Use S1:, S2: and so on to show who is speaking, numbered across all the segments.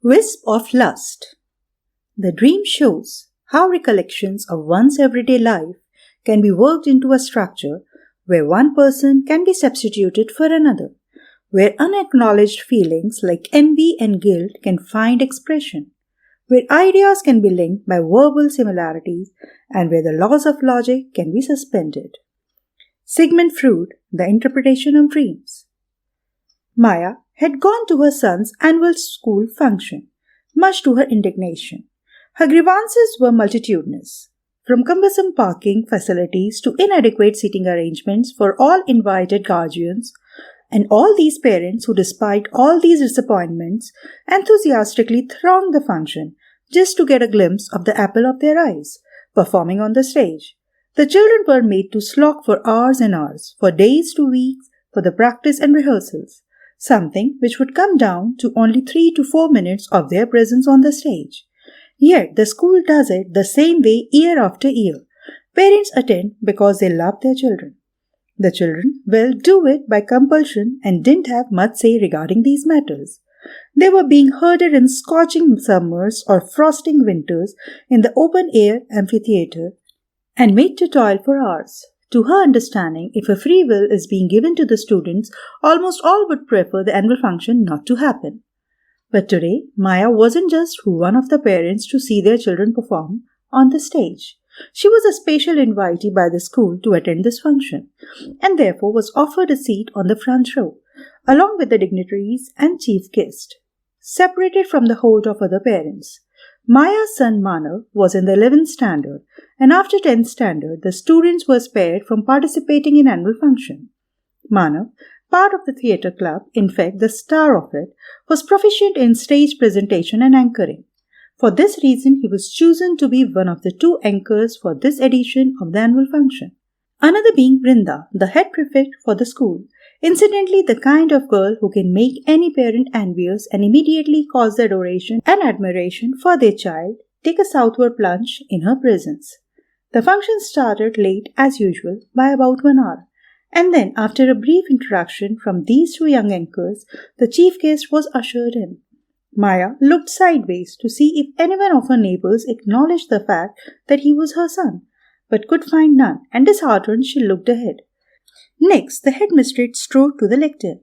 S1: Wisp of Lust. The dream shows how recollections of one's everyday life can be worked into a structure where one person can be substituted for another, where unacknowledged feelings like envy and guilt can find expression, where ideas can be linked by verbal similarities, and where the laws of logic can be suspended. Sigmund Freud, The Interpretation of Dreams. Maya had gone to her son's annual school function, much to her indignation. Her grievances were multitudinous, from cumbersome parking facilities to inadequate seating arrangements for all invited guardians, and all these parents who, despite all these disappointments, enthusiastically thronged the function just to get a glimpse of the apple of their eyes, performing on the stage. The children were made to slog for hours and hours, for days to weeks, for the practice and rehearsals, something which would come down to only 3 to 4 minutes of their presence on the stage. Yet the school does it the same way year after year. Parents attend because they love their children. The children will do it by compulsion and didn't have much say regarding these matters. They were being herded in scorching summers or frosting winters in the open-air amphitheatre and made to toil for hours. To her understanding, if a free will is being given to the students, almost all would prefer the annual function not to happen. But today, Maya wasn't just one of the parents to see their children perform on the stage. She was a special invitee by the school to attend this function, and therefore was offered a seat on the front row, along with the dignitaries and chief guest, separated from the horde of other parents. Maya's son Manav was in the 11th standard, and after 10th standard, the students were spared from participating in annual function. Manav, part of the theatre club, in fact the star of it, was proficient in stage presentation and anchoring. For this reason, he was chosen to be one of the 2 anchors for this edition of the annual function. Another being Brinda, the head prefect for the school, incidentally the kind of girl who can make any parent envious and immediately cause the adoration and admiration for their child take a southward plunge in her presence. The function started late as usual by about 1 hour, and then after a brief introduction from these 2 young anchors, the chief guest was ushered in. Maya looked sideways to see if anyone of her neighbors acknowledged the fact that he was her son, but could find none, and disheartened she looked ahead. Next, the headmistress strode to the lectern.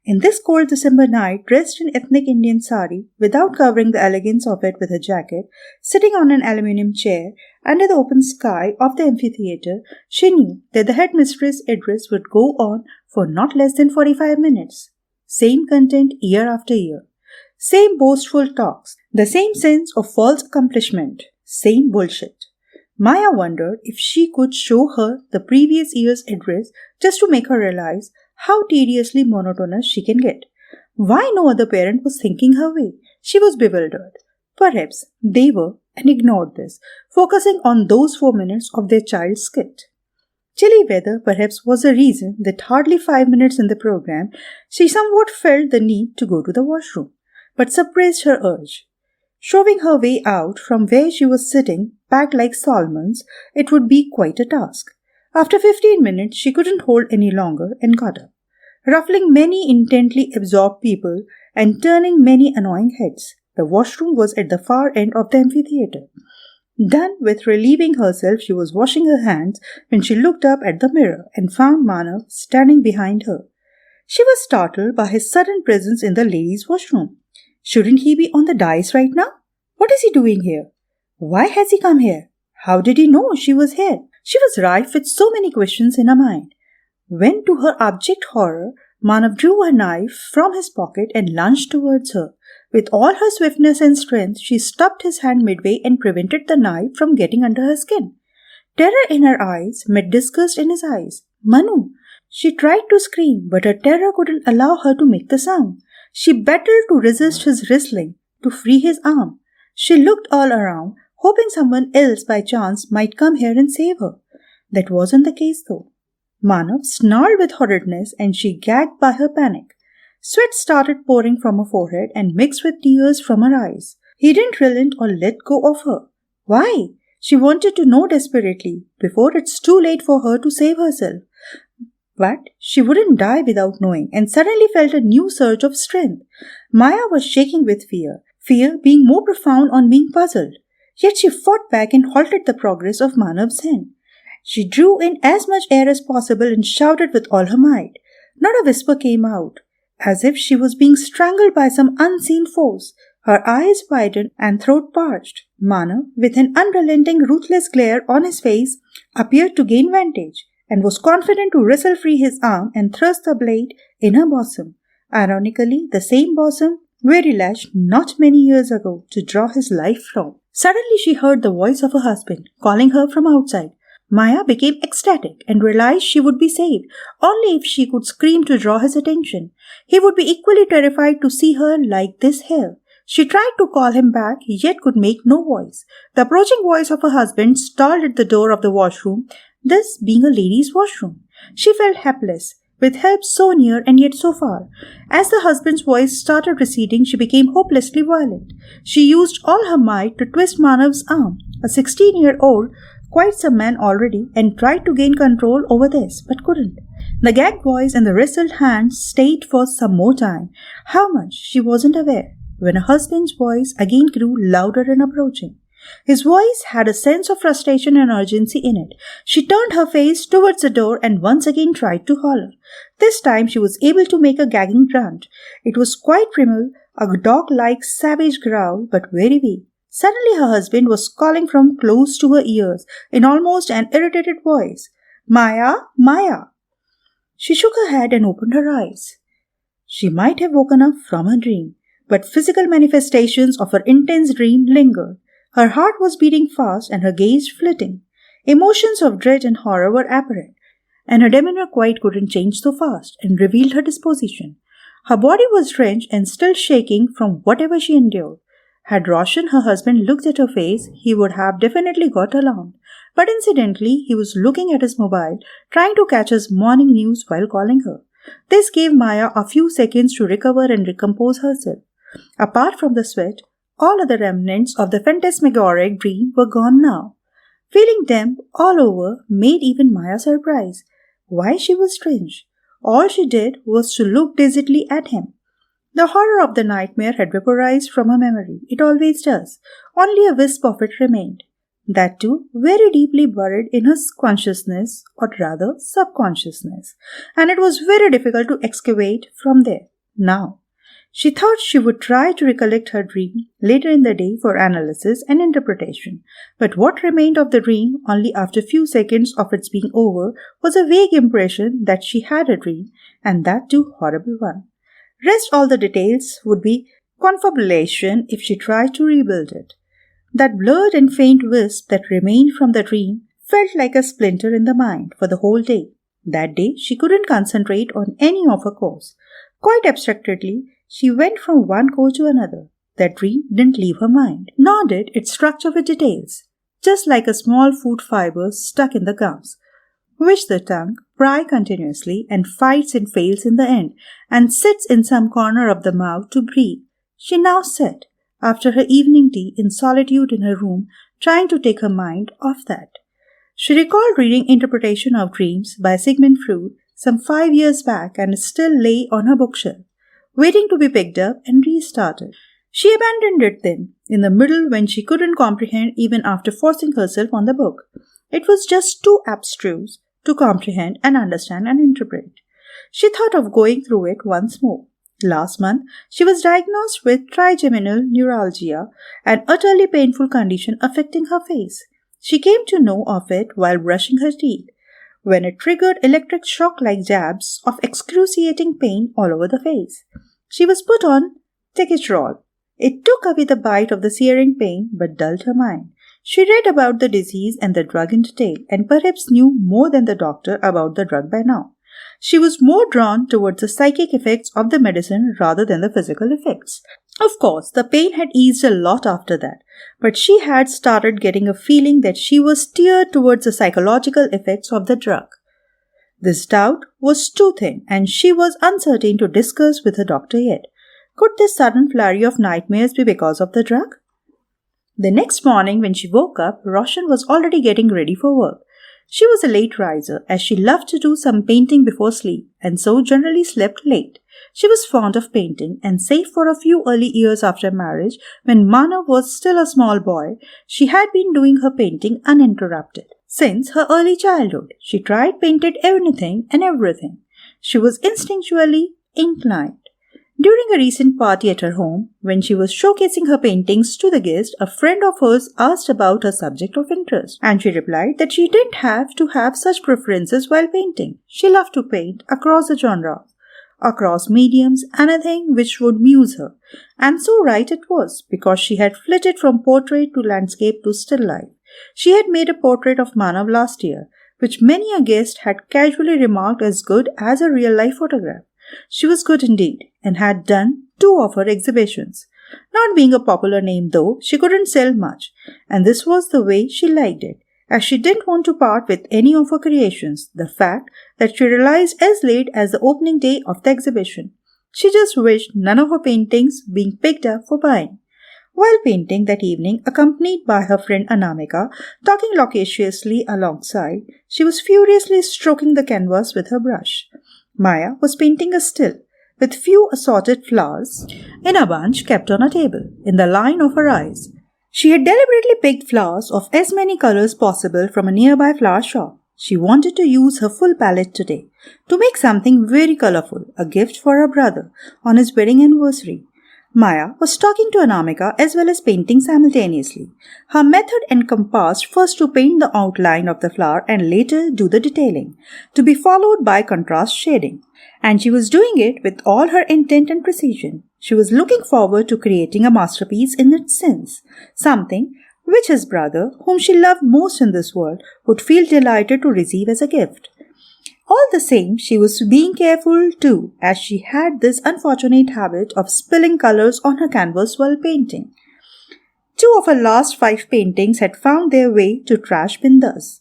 S1: In this cold December night, dressed in ethnic Indian sari, without covering the elegance of it with a jacket, sitting on an aluminium chair under the open sky of the amphitheatre, she knew that the headmistress' address would go on for not less than 45 minutes. Same content year after year. Same boastful talks, the same sense of false accomplishment, same bullshit. Maya wondered if she could show her the previous year's address just to make her realize how tediously monotonous she can get. Why no other parent was thinking her way? She was bewildered. Perhaps they were and ignored this, focusing on those 4 minutes of their child's skit. Chilly weather perhaps was the reason that hardly 5 minutes in the program, she somewhat felt the need to go to the washroom, but suppressed her urge. Shoving her way out from where she was sitting, packed like Solomon's, it would be quite a task. After 15 minutes, she couldn't hold any longer and got up, ruffling many intently absorbed people and turning many annoying heads. The washroom was at the far end of the amphitheatre. Done with relieving herself, she was washing her hands when she looked up at the mirror and found Manav standing behind her. She was startled by his sudden presence in the ladies' washroom. Shouldn't he be on the dais right now? What is he doing here? Why has he come here? How did he know she was here? She was rife with so many questions in her mind, when to her abject horror, Manav drew a knife from his pocket and lunged towards her. With all her swiftness and strength, she stopped his hand midway and prevented the knife from getting under her skin. Terror in her eyes met disgust in his eyes. Manu! She tried to scream, but her terror couldn't allow her to make the sound. She battled to resist his wrestling, to free his arm. She looked all around, hoping someone else by chance might come here and save her. That wasn't the case though. Manav snarled with horridness and she gagged by her panic. Sweat started pouring from her forehead and mixed with tears from her eyes. He didn't relent or let go of her. Why? She wanted to know desperately, before it's too late for her to save herself. But she wouldn't die without knowing, and suddenly felt a new surge of strength. Maya was shaking with fear, fear being more profound on being puzzled. Yet she fought back and halted the progress of Manav's sin. She drew in as much air as possible and shouted with all her might. Not a whisper came out, as if she was being strangled by some unseen force. Her eyes widened and throat parched. Manav, with an unrelenting, ruthless glare on his face, appeared to gain vantage, and was confident to wrestle free his arm and thrust the blade in her bosom. Ironically, the same bosom where he lashed not many years ago to draw his life from. Suddenly she heard the voice of her husband, calling her from outside. Maya became ecstatic and realized she would be saved only if she could scream to draw his attention. He would be equally terrified to see her like this here. She tried to call him back, yet could make no voice. The approaching voice of her husband stalled at the door of the washroom, this being a ladies' washroom. She felt helpless, with help so near and yet so far. As the husband's voice started receding, she became hopelessly violent. She used all her might to twist Manav's arm, a 16-year-old, quite some man already, and tried to gain control over this, but couldn't. The gagged voice and the wrestled hands stayed for some more time. How much, she wasn't aware, when her husband's voice again grew louder and approaching. His voice had a sense of frustration and urgency in it. She turned her face towards the door and once again tried to holler. This time she was able to make a gagging grunt. It was quite primal, a dog-like savage growl, but very weak. Suddenly her husband was calling from close to her ears in almost an irritated voice. "Maya, Maya!" She shook her head and opened her eyes. She might have woken up from her dream, but physical manifestations of her intense dream lingered. Her heart was beating fast and her gaze flitting. Emotions of dread and horror were apparent, and her demeanor quite couldn't change so fast and revealed her disposition. Her body was drenched and still shaking from whatever she endured. Had Roshan, her husband, looked at her face, he would have definitely got alarmed. But incidentally, he was looking at his mobile, trying to catch his morning news while calling her. This gave Maya a few seconds to recover and recompose herself. Apart from the sweat, all other remnants of the phantasmagoric dream were gone now. Feeling damp all over made even Maya surprised. Why she was strange. All she did was to look dazedly at him. The horror of the nightmare had vaporized from her memory. It always does. Only a wisp of it remained. That too, very deeply buried in her consciousness, or rather subconsciousness, and it was very difficult to excavate from there. Now, she thought she would try to recollect her dream later in the day for analysis and interpretation, but what remained of the dream only after a few seconds of its being over was a vague impression that she had a dream, and that too horrible one. Rest all the details would be confabulation if she tried to rebuild it. That blurred and faint wisp that remained from the dream felt like a splinter in the mind for the whole day. That day she couldn't concentrate on any of her course. Quite abstractedly, she went from one course to another. That dream didn't leave her mind, nor did its structure with details, just like a small food fiber stuck in the gums, which the tongue pry continuously and fights and fails in the end, and sits in some corner of the mouth to breathe. She now sat, after her evening tea, in solitude in her room, trying to take her mind off that. She recalled reading Interpretation of Dreams by Sigmund Freud some 5 years back, and it still lay on her bookshelf, waiting to be picked up and restarted. She abandoned it then, in the middle when she couldn't comprehend even after forcing herself on the book. It was just too abstruse to comprehend and understand and interpret. She thought of going through it once more. Last month, she was diagnosed with trigeminal neuralgia, an utterly painful condition affecting her face. She came to know of it while brushing her teeth, when it triggered electric shock-like jabs of excruciating pain all over the face. She was put on Tekitrol. It took away the bite of the searing pain but dulled her mind. She read about the disease and the drug in detail, and perhaps knew more than the doctor about the drug by now. She was more drawn towards the psychic effects of the medicine rather than the physical effects. Of course, the pain had eased a lot after that, but she had started getting a feeling that she was steered towards the psychological effects of the drug. This doubt was too thin, and she was uncertain to discuss with her doctor yet. Could this sudden flurry of nightmares be because of the drug? The next morning when she woke up, Roshan was already getting ready for work. She was a late riser, as she loved to do some painting before sleep, and so generally slept late. She was fond of painting, and save for a few early years after marriage, when Manav was still a small boy, she had been doing her painting uninterrupted. Since her early childhood, she painted anything and everything. She was instinctually inclined. During a recent party at her home, when she was showcasing her paintings to the guests, a friend of hers asked about her subject of interest, and she replied that she didn't have to have such preferences while painting. She loved to paint across the genre, across mediums, anything which would muse her. And so right it was, because she had flitted from portrait to landscape to still life. She had made a portrait of Manav last year, which many a guest had casually remarked as good as a real-life photograph. She was good indeed, and had done 2 of her exhibitions. Not being a popular name though, she couldn't sell much, and this was the way she liked it, as she didn't want to part with any of her creations, the fact that she realized as late as the opening day of the exhibition. She just wished none of her paintings being picked up for buying. While painting that evening, accompanied by her friend Anamika, talking loquaciously alongside, she was furiously stroking the canvas with her brush. Maya was painting a still, with few assorted flowers in a bunch kept on a table, in the line of her eyes. She had deliberately picked flowers of as many colors possible from a nearby flower shop. She wanted to use her full palette today, to make something very colorful, a gift for her brother, on his wedding anniversary. Maya was talking to Anamika as well as painting simultaneously. Her method encompassed first to paint the outline of the flower and later do the detailing, to be followed by contrast shading. And she was doing it with all her intent and precision. She was looking forward to creating a masterpiece in its sense, something which his brother, whom she loved most in this world, would feel delighted to receive as a gift. All the same, she was being careful too, as she had this unfortunate habit of spilling colors on her canvas while painting. 2 of her last 5 paintings had found their way to trash bin thus.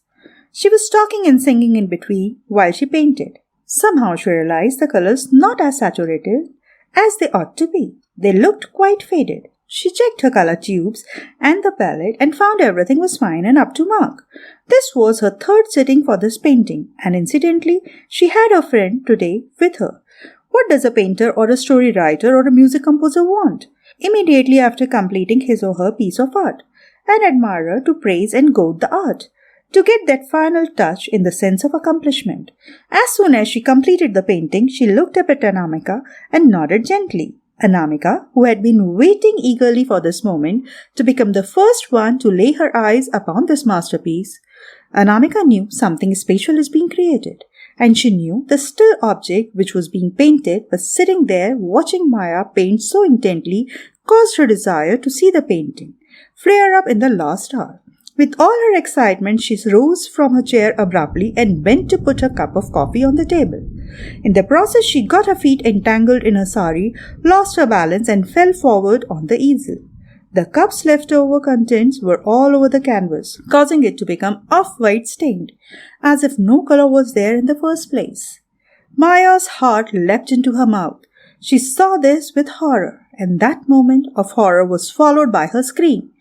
S1: She was talking and singing in between while she painted. Somehow she realized the colors not as saturated as they ought to be. They looked quite faded. She checked her color tubes and the palette and found everything was fine and up to mark. This was her 3rd sitting for this painting, and incidentally, she had her friend today with her. What does a painter or a story writer or a music composer want? Immediately after completing his or her piece of art, an admirer to praise and goad the art, to get that final touch in the sense of accomplishment. As soon as she completed the painting, she looked up at Anamika and nodded gently. Anamika, who had been waiting eagerly for this moment to become the first one to lay her eyes upon this masterpiece. Anamika knew something special is being created, and she knew the still object which was being painted was sitting there watching Maya paint so intently caused her desire to see the painting flare up in the last hour. With all her excitement, she rose from her chair abruptly and went to put her cup of coffee on the table. In the process, she got her feet entangled in her sari, lost her balance, and fell forward on the easel. The cup's leftover contents were all over the canvas, causing it to become off-white stained, as if no color was there in the first place. Maya's heart leapt into her mouth. She saw this with horror, and that moment of horror was followed by her scream.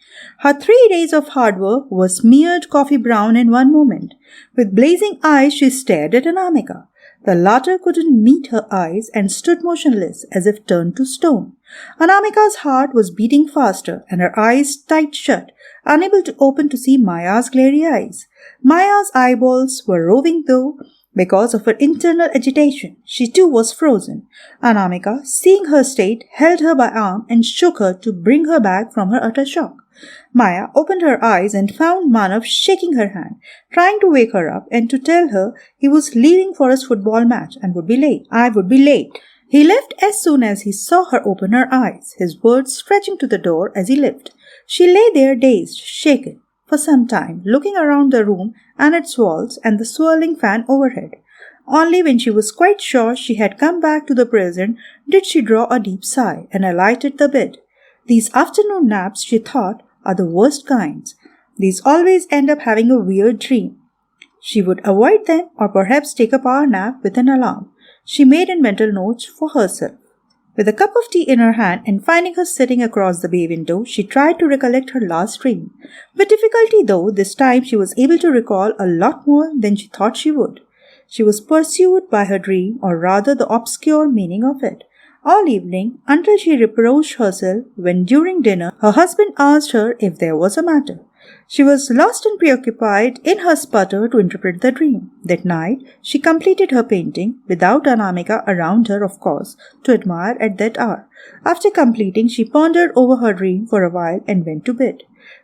S1: Her 3 days of hard work was smeared coffee brown in one moment. With blazing eyes, she stared at Anamika. The latter couldn't meet her eyes and stood motionless as if turned to stone. Anamika's heart was beating faster and her eyes tight shut, unable to open to see Maya's glary eyes. Maya's eyeballs were roving though, because of her internal agitation. She too was frozen. Anamika, seeing her state, held her by arm and shook her to bring her back from her utter shock. Maya opened her eyes and found Manav shaking her hand, trying to wake her up and to tell her he was leaving for his football match and would be late. I would be late. He left as soon as he saw her open her eyes, his words stretching to the door as he left. She lay there dazed, shaken, for some time, looking around the room and its walls and the swirling fan overhead. Only when she was quite sure she had come back to the present did she draw a deep sigh and alighted the bed. These afternoon naps, she thought, are the worst kinds. These always end up having a weird dream. She would avoid them or perhaps take a power nap with an alarm. She made in mental notes for herself. With a cup of tea in her hand and finding her sitting across the bay window, she tried to recollect her last dream. With difficulty though, this time she was able to recall a lot more than she thought she would. She was pursued by her dream, or rather the obscure meaning of it. all evening until she reproached herself when during dinner her husband asked her if there was a matter. She was lost and preoccupied in her sputter to interpret the dream. That night, she completed her painting, without Anamika around her, of course, to admire at that hour. After completing, she pondered over her dream for a while and went to bed.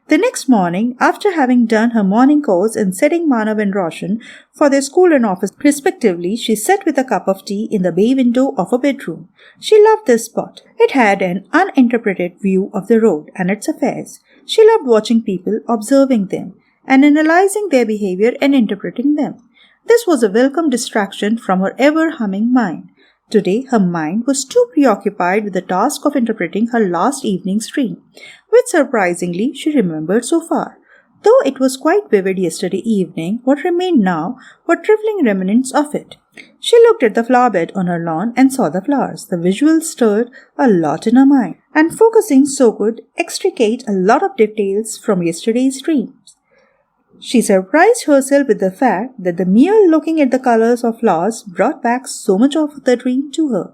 S1: The next morning, after having done her morning course and setting Manav and Roshan for their school and office respectively, she sat with a cup of tea in the bay window of her bedroom. She loved this spot. It had an uninterrupted view of the road and its affairs. She loved watching people, observing them, and analyzing their behavior and interpreting them. This was a welcome distraction from her ever-humming mind. Today, her mind was too preoccupied with the task of interpreting her last evening's dream, which surprisingly she remembered so far. Though it was quite vivid yesterday evening, what remained now were trifling remnants of it. She looked at the flower bed on her lawn and saw the flowers. The visual stirred a lot in her mind, and focusing so could extricate a lot of details from yesterday's dreams. She surprised herself with the fact that the mere looking at the colors of flowers brought back so much of the dream to her.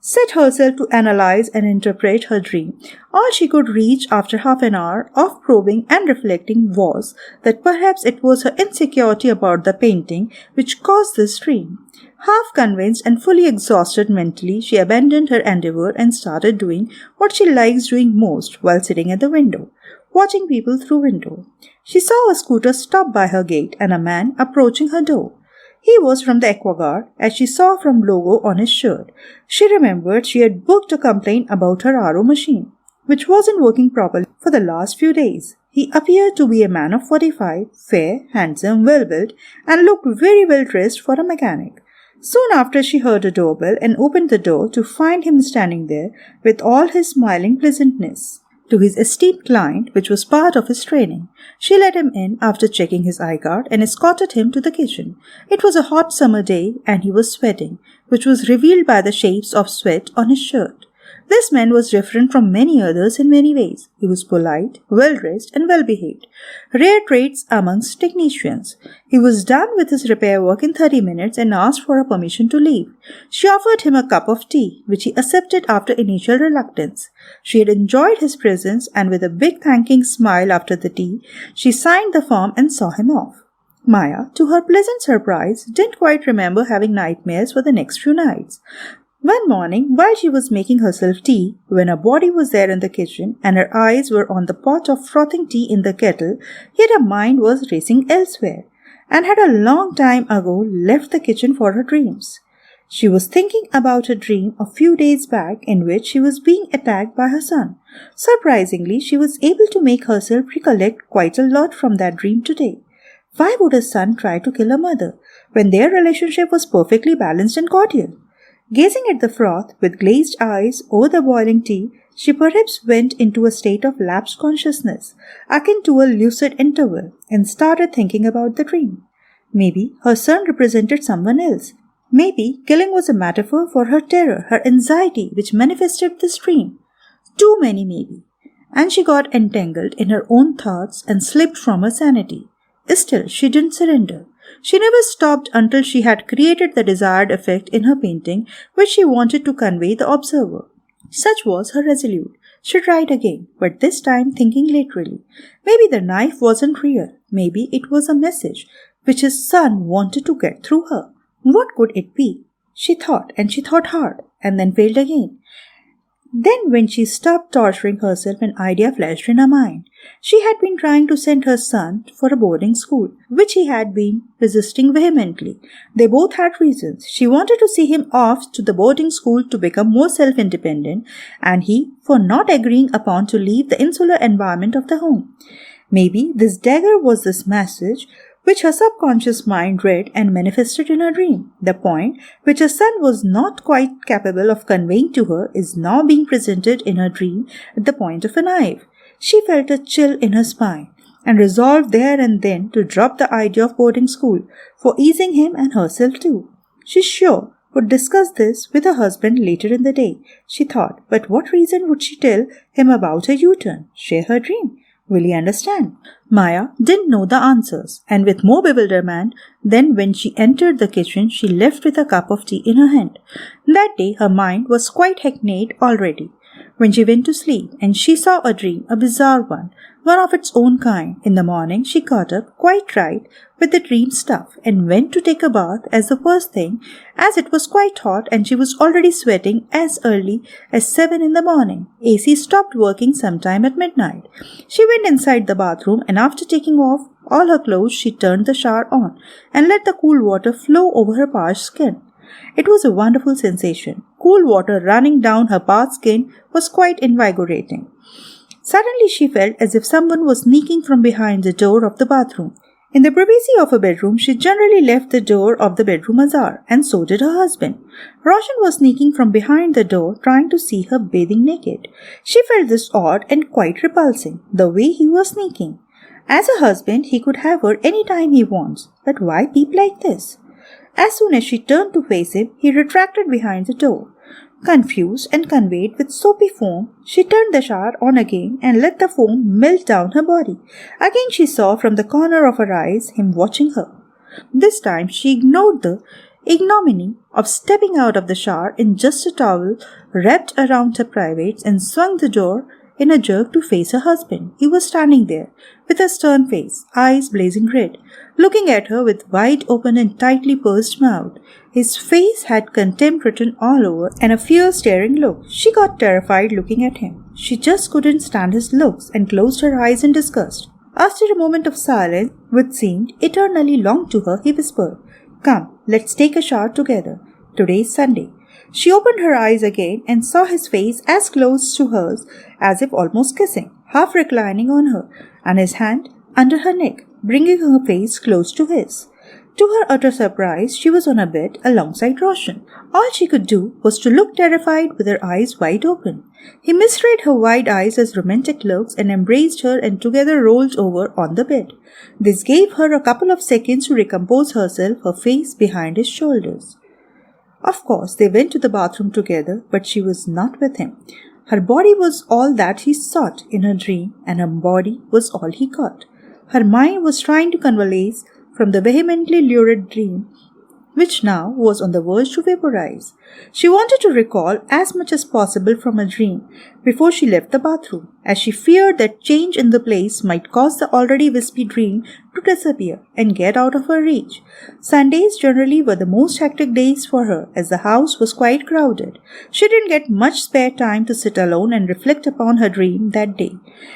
S1: Set herself to analyze and interpret her dream. All she could reach after half an hour of probing and reflecting was that perhaps it was her insecurity about the painting which caused this dream. Half convinced and fully exhausted mentally, she abandoned her endeavor and started doing what she likes doing most while sitting at the window, watching people through window. She saw a scooter stop by her gate and a man approaching her door. He was from the AquaGuard, as she saw from logo on his shirt. She remembered she had booked a complaint about her RO machine, which wasn't working properly for the last few days. He appeared to be a man of 45, fair, handsome, well-built, and looked very well dressed for a mechanic. Soon after, she heard a doorbell and opened the door to find him standing there with all his smiling pleasantness to his esteemed client, which was part of his training. She let him in after checking his eye card and escorted him to the kitchen. It was a hot summer day and he was sweating, which was revealed by the shapes of sweat on his shirt. This man was different from many others in many ways. He was polite, well-dressed and well-behaved, rare traits amongst technicians. He was done with his repair work in 30 minutes and asked for a permission to leave. She offered him a cup of tea, which he accepted after initial reluctance. She had enjoyed his presence, and with a big thanking smile after the tea, she signed the form and saw him off. Maya, to her pleasant surprise, didn't quite remember having nightmares for the next few nights. One morning, while she was making herself tea, when her body was there in the kitchen and her eyes were on the pot of frothing tea in the kettle, yet her mind was racing elsewhere, and had a long time ago left the kitchen for her dreams. She was thinking about a dream a few days back in which she was being attacked by her son. Surprisingly, she was able to make herself recollect quite a lot from that dream today. Why would a son try to kill a mother when their relationship was perfectly balanced and cordial? Gazing at the froth with glazed eyes over the boiling tea, she perhaps went into a state of lapsed consciousness, akin to a lucid interval, and started thinking about the dream. Maybe her son represented someone else. Maybe killing was a metaphor for her terror, her anxiety, which manifested this dream. Too many maybe. And she got entangled in her own thoughts and slipped from her sanity. Still, she didn't surrender. She never stopped until she had created the desired effect in her painting which she wanted to convey the observer. Such was her resolute. She tried again, but this time thinking literally. Maybe the knife wasn't real. Maybe it was a message which his son wanted to get through her. What could it be? She thought, and she thought hard, and then failed again. Then when she stopped torturing herself, an idea flashed in her mind. She had been trying to send her son for a boarding school, which he had been resisting vehemently. They both had reasons. She wanted to see him off to the boarding school to become more self-independent, and he for not agreeing upon to leave the insular environment of the home. Maybe this dagger was this message which her subconscious mind read and manifested in her dream. The point which her son was not quite capable of conveying to her is now being presented in her dream at the point of a knife. She felt a chill in her spine and resolved there and then to drop the idea of boarding school for easing him and herself too. She sure would discuss this with her husband later in the day, she thought, but what reason would she tell him about her U-turn? Share her dream? Will he understand? Maya didn't know the answers, and with more bewilderment than when she entered the kitchen, she left with a cup of tea in her hand. That day her mind was quite hackneyed already. When she went to sleep, and she saw a dream, a bizarre one of its own kind. In the morning she got up quite right with the dream stuff and went to take a bath as the first thing, as it was quite hot and she was already sweating as early as 7 in the morning. AC stopped working sometime at midnight. She went inside the bathroom and after taking off all her clothes, she turned the shower on and let the cool water flow over her parched skin. It was a wonderful sensation. Cool water running down her parched skin was quite invigorating. Suddenly she felt as if someone was sneaking from behind the door of the bathroom. In the privacy of her bedroom, she generally left the door of the bedroom ajar, and so did her husband. Roshan was sneaking from behind the door, trying to see her bathing naked. She felt this odd and quite repulsing, the way he was sneaking. As a husband, he could have her any time he wants, but why peep like this? As soon as she turned to face him, he retracted behind the door. Confused and conveyed with soapy foam, she turned the shower on again and let the foam melt down her body. Again she saw from the corner of her eyes him watching her. This time she ignored the ignominy of stepping out of the shower in just a towel wrapped around her privates and swung the door in a jerk to face her husband. He was standing there with a stern face, eyes blazing red, looking at her with wide open and tightly pursed mouth. His face had contempt written all over and a fierce staring look. She got terrified looking at him. She just couldn't stand his looks and closed her eyes in disgust. After a moment of silence, which seemed eternally long to her, he whispered, "Come, let's take a shower together. Today's Sunday." She opened her eyes again and saw his face as close to hers as if almost kissing, half reclining on her, and his hand under her neck, bringing her face close to his. To her utter surprise, she was on a bed alongside Roshan. All she could do was to look terrified with her eyes wide open. He misread her wide eyes as romantic looks and embraced her and together rolled over on the bed. This gave her a couple of seconds to recompose herself, her face behind his shoulders. Of course, they went to the bathroom together, but she was not with him. Her body was all that he sought in her dream, and her body was all he got. Her mind was trying to convalesce from the vehemently lurid dream, which now was on the verge to vaporize. She wanted to recall as much as possible from her dream before she left the bathroom, as she feared that change in the place might cause the already wispy dream to disappear and get out of her reach. Sundays generally were the most hectic days for her, as the house was quite crowded. She didn't get much spare time to sit alone and reflect upon her dream that day.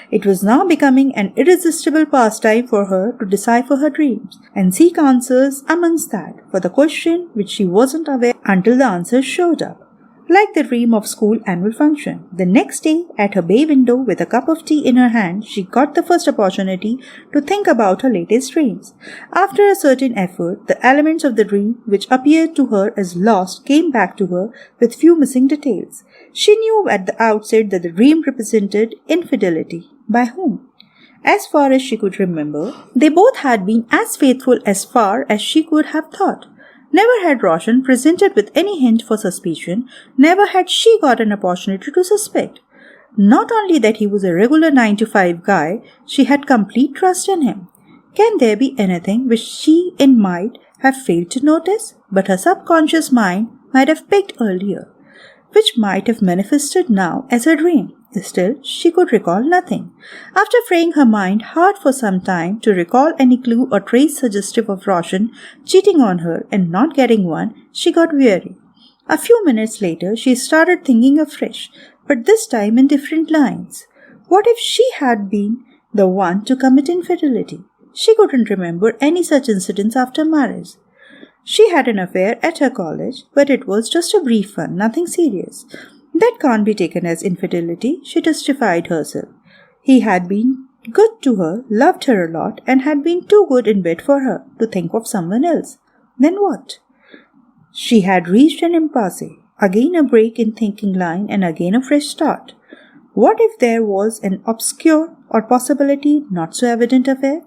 S1: It was now becoming an irresistible pastime for her to decipher her dreams and seek answers amongst that for the question which she wasn't aware until the answers showed up. Like the dream of school annual function, the next day at her bay window with a cup of tea in her hand, she got the first opportunity to think about her latest dreams. After a certain effort, the elements of the dream which appeared to her as lost came back to her with few missing details. She knew at the outset that the dream represented infidelity. By whom? As far as she could remember, they both had been as faithful as far as she could have thought. Never had Roshan presented with any hint for suspicion, never had she got an opportunity to suspect. Not only that he was a regular 9-to-5 guy, she had complete trust in him. Can there be anything which she might have failed to notice, but her subconscious mind might have picked earlier, which might have manifested now as a dream? Still, she could recall nothing. After fraying her mind hard for some time to recall any clue or trace suggestive of Roshan cheating on her and not getting one, she got weary. A few minutes later, she started thinking afresh, but this time in different lines. What if she had been the one to commit infidelity? She couldn't remember any such incidents after marriage. She had an affair at her college, but it was just a brief one, nothing serious. That can't be taken as infidelity, she justified herself. He had been good to her, loved her a lot, and had been too good in bed for her to think of someone else. Then what? She had reached an impasse, again a break in thinking line and again a fresh start. What if there was an obscure or possibility not so evident affair?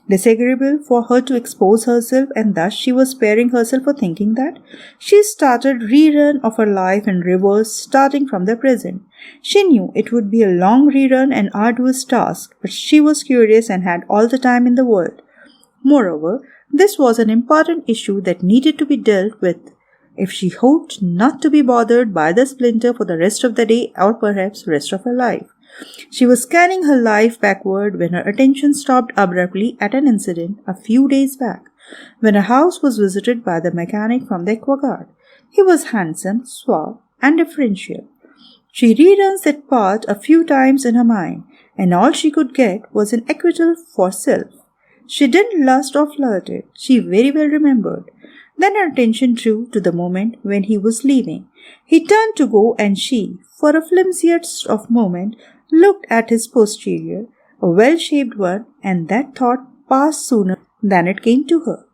S1: disagreeable for her to expose herself, and thus she was sparing herself for thinking that. She started rerun of her life in reverse, starting from the present. She knew it would be a long rerun and arduous task, but she was curious and had all the time in the world. Moreover, this was an important issue that needed to be dealt with if she hoped not to be bothered by the splinter for the rest of the day or perhaps rest of her life. She was scanning her life backward when her attention stopped abruptly at an incident a few days back, when her house was visited by the mechanic from the Aquaguard. He was handsome, suave, and deferential. She reruns that part a few times in her mind, and all she could get was an acquittal for self. She didn't lust or flirt it, she very well remembered. Then her attention drew to the moment when he was leaving. He turned to go, and she, for a flimsiest of moment, looked at his posterior, a well-shaped one, and that thought passed sooner than it came to her.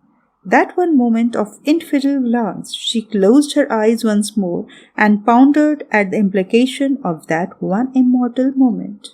S1: That one moment of infidel glance, she closed her eyes once more and pondered at the implication of that one immortal moment.